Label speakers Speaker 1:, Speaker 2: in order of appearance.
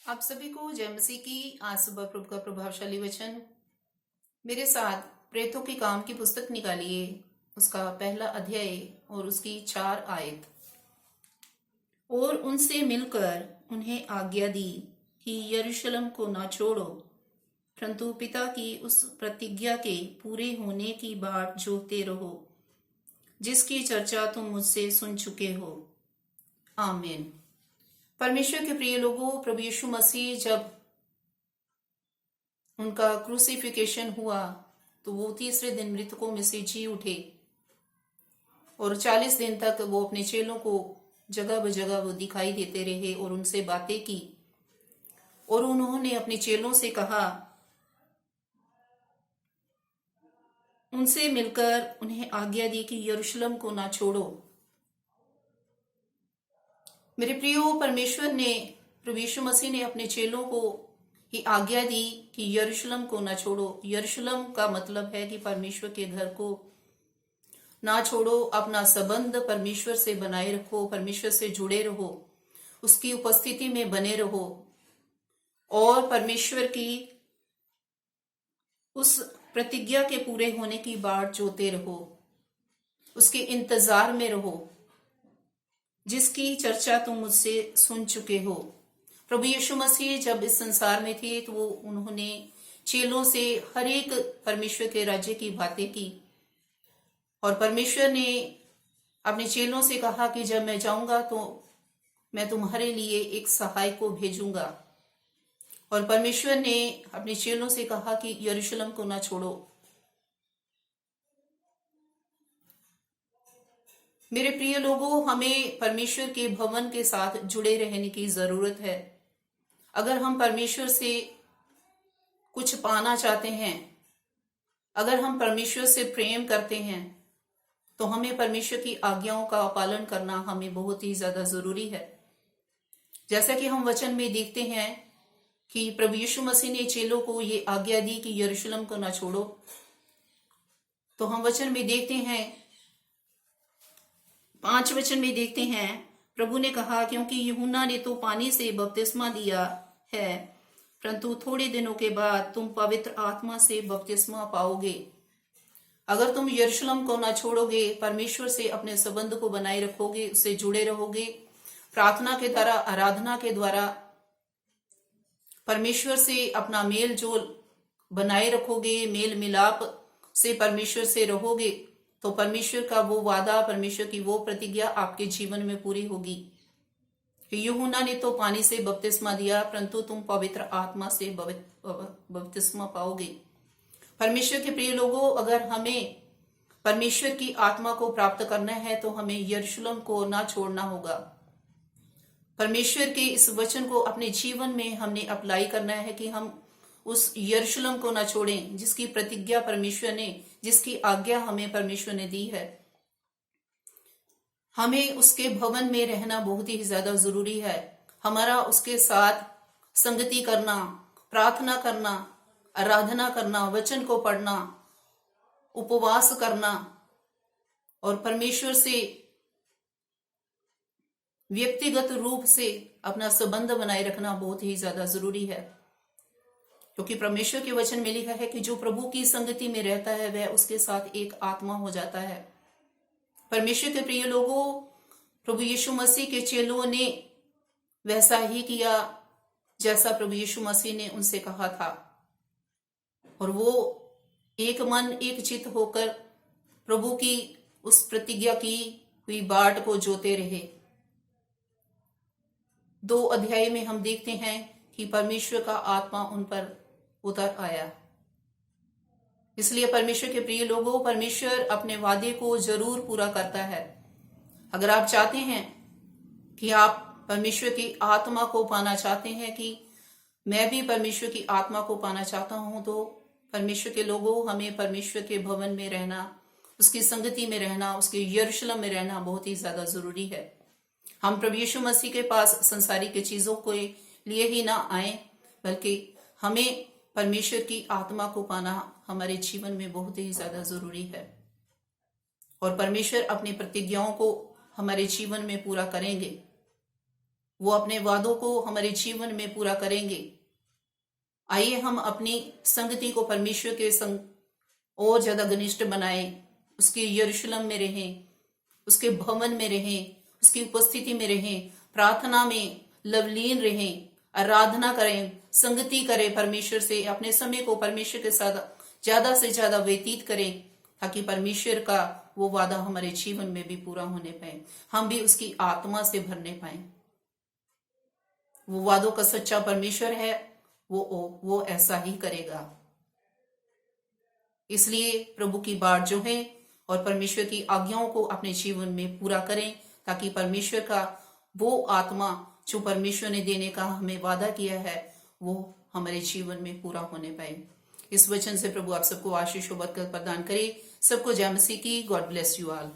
Speaker 1: आप सभी को जय मसीह की। आज सुबह प्रभु का प्रभावशाली वचन। मेरे साथ प्रेतों के काम की पुस्तक निकालिए, उसका पहला अध्याय और उसकी 4 आयत। और उनसे मिलकर उन्हें आज्ञा दी कि यरूशलेम को ना छोड़ो, परंतु पिता की उस प्रतिज्ञा के पूरे होने की बाट जोहते रहो, जिसकी चर्चा तुम मुझसे सुन चुके हो। आमीन। परमेश्वर के प्रिय लोगों, प्रभु यीशु मसीह जब उनका क्रूसिफिकेशन हुआ तो वो तीसरे दिन मृतकों में से जी उठे और 40 दिन तक वो अपने चेलों को जगह बजगह वो दिखाई देते रहे और उनसे बातें की। और उन्होंने अपने चेलों से कहा, उनसे मिलकर उन्हें आज्ञा दी कि यरूशलेम को ना छोड़ो। मेरे प्रियो, परमेश्वर ने, प्रभु यीशु मसीह ने अपने चेलों को ही आज्ञा दी कि यरूशलेम को ना छोड़ो। यरूशलेम का मतलब है कि परमेश्वर के घर को ना छोड़ो, अपना संबंध परमेश्वर से बनाए रखो, परमेश्वर से जुड़े रहो, उसकी उपस्थिति में बने रहो और परमेश्वर की उस प्रतिज्ञा के पूरे होने की बाट जोते रहो, उसके इंतजार में रहो, जिसकी चर्चा तुम मुझसे सुन चुके हो। प्रभु यीशु मसीह जब इस संसार में थे तो उन्होंने चेलों से हर एक परमेश्वर के राज्य की बातें की और परमेश्वर ने अपने चेलों से कहा कि जब मैं जाऊंगा तो मैं तुम्हारे लिए एक सहायक को भेजूंगा। और परमेश्वर ने अपने चेलों से कहा कि यरूशलेम को ना छोड़ो। मेरे प्रिय लोगों, हमें परमेश्वर के भवन के साथ जुड़े रहने की जरूरत है। अगर हम परमेश्वर से कुछ पाना चाहते हैं, अगर हम परमेश्वर से प्रेम करते हैं, तो हमें परमेश्वर की आज्ञाओं का पालन करना हमें बहुत ही ज्यादा जरूरी है। जैसा कि हम वचन में देखते हैं कि प्रभु यीशु मसीह ने चेलों को ये आज्ञा दी कि यरूशलेम को ना छोड़ो। तो हम वचन में देखते हैं, 5 वचन में देखते हैं, प्रभु ने कहा, क्योंकि यूहन्ना ने तो पानी से बपतिस्मा दिया है, परंतु थोड़े दिनों के बाद तुम पवित्र आत्मा से बपतिस्मा पाओगे। अगर तुम यरूशलेम को ना छोड़ोगे, परमेश्वर से अपने संबंध को बनाए रखोगे, उससे जुड़े रहोगे, प्रार्थना के द्वारा, आराधना के द्वारा परमेश्वर से अपना मेल जोल बनाए रखोगे, मेल मिलाप से परमेश्वर से रहोगे, तो परमेश्वर का वो वादा, परमेश्वर की वो प्रतिज्ञा आपके जीवन में पूरी होगी। यूहन्ना ने तो पानी से बपतिस्मा दिया, परंतु तुम पवित्र आत्मा से बपतिस्मा पाओगे। परमेश्वर के प्रिय लोगों, अगर हमें परमेश्वर की आत्मा को प्राप्त करना है तो हमें यरूशलेम को ना छोड़ना होगा। परमेश्वर के इस वचन को अपने जीवन में हमने अप्लाई करना है कि हम उस यरूशलेम को ना छोड़ें, जिसकी प्रतिज्ञा परमेश्वर ने, जिसकी आज्ञा हमें परमेश्वर ने दी है। हमें उसके भवन में रहना बहुत ही ज्यादा जरूरी है। हमारा उसके साथ संगति करना, प्रार्थना करना, आराधना करना, वचन को पढ़ना, उपवास करना और परमेश्वर से व्यक्तिगत रूप से अपना संबंध बनाए रखना बहुत ही ज्यादा जरूरी है। क्योंकि परमेश्वर के वचन में लिखा है कि जो प्रभु की संगति में रहता है वह उसके साथ एक आत्मा हो जाता है। परमेश्वर के प्रिय लोगों, प्रभु यीशु मसीह के चेलों ने वैसा ही किया जैसा प्रभु यीशु मसीह ने उनसे कहा था, और वो एक मन एक चित्त होकर प्रभु की उस प्रतिज्ञा की हुई बाट को जोते रहे। 2 अध्याय में हम देखते हैं कि परमेश्वर का आत्मा उन पर उतर आया। इसलिए परमेश्वर के प्रिय लोगों, परमेश्वर अपने वादे को जरूर पूरा करता है। अगर आप चाहते हैं कि आप परमेश्वर की आत्मा को पाना चाहते हैं, कि मैं भी परमेश्वर की आत्मा को पाना चाहता हूं, तो परमेश्वर के लोगों, हमें परमेश्वर के भवन में रहना, उसकी संगति में रहना, उसके यरूशलेम में रहना बहुत ही ज्यादा जरूरी है। हम प्रभु यीशु मसीह के पास संसारी के चीजों के लिए ही ना आए, बल्कि हमें परमेश्वर की आत्मा को पाना हमारे जीवन में बहुत ही ज्यादा जरूरी है। और परमेश्वर अपनी प्रतिज्ञाओं को हमारे जीवन में पूरा करेंगे। वो अपने वादों को हमारे जीवन में पूरा करेंगे। आइए हम अपनी संगति को परमेश्वर के संग और ज्यादा घनिष्ठ बनाएं, उसके यरूशलेम में रहें, उसके भवन में रहें, उसकी उपस्थिति में रहें, प्रार्थना में लवलीन रहें, आराधना करें, संगति करें परमेश्वर से, अपने समय को परमेश्वर के साथ ज्यादा से ज्यादा व्यतीत करें, ताकि परमेश्वर का वो वादा हमारे जीवन में भी पूरा होने पाए, हम भी उसकी आत्मा से भरने पाए। वो वादों का सच्चा परमेश्वर है, वो ऐसा ही करेगा। इसलिए प्रभु की बाट जो है और परमेश्वर की आज्ञाओं को अपने जीवन में पूरा करें, ताकि परमेश्वर का वो आत्मा जो परमेश्वर ने देने का हमें वादा किया है वो हमारे जीवन में पूरा होने पाए। इस वचन से प्रभु आप सबको आशीष और बरकत प्रदान करे। सबको जय मसीह की। God bless you all.